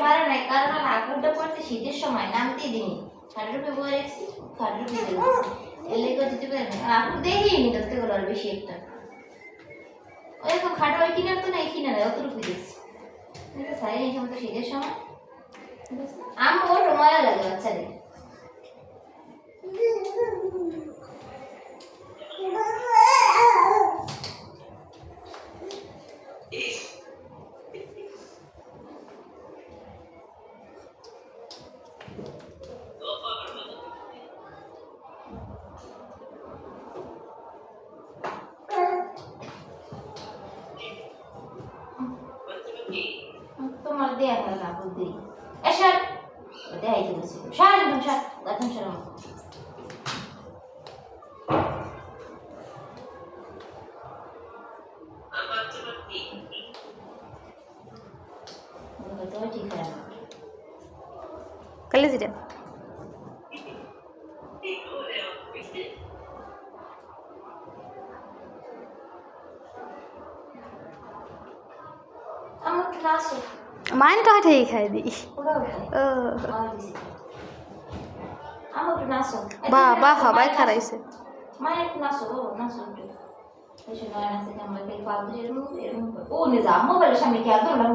পারে নাই কারণ আগুনটা পড়ছে শীতের সময় নামতেই দিনি খাটের উপরে বয়ে রেখেছি খাটের উপরে রেখেছি এলে করে দিতে পারে না আপু দেখেই নি দেখতে গেল আর বেশি একটা ওই এখন খাটে ওই কিনার তো না এই কিনারে অতটুকু দেখছি এটা সাইড এই সময় তো শীতের সময় আমার ওর মজা লাগে বাচ্চাদের তোমার দেয়া হয় না বুদ্ধি এসব দেখাই দিয়েছি সার সার গাথন সার ঠিক আছে कल जी আমার ক্লাস मान कहा ठीक है दी আমার ক্লাস बाबा हवाई खराई से মায়ের ক্লাস নাসো এসে নয় নাসে আমরা পাবো এরকম ও নিজাম মোবাইলের সামনে কি আর ধরলাম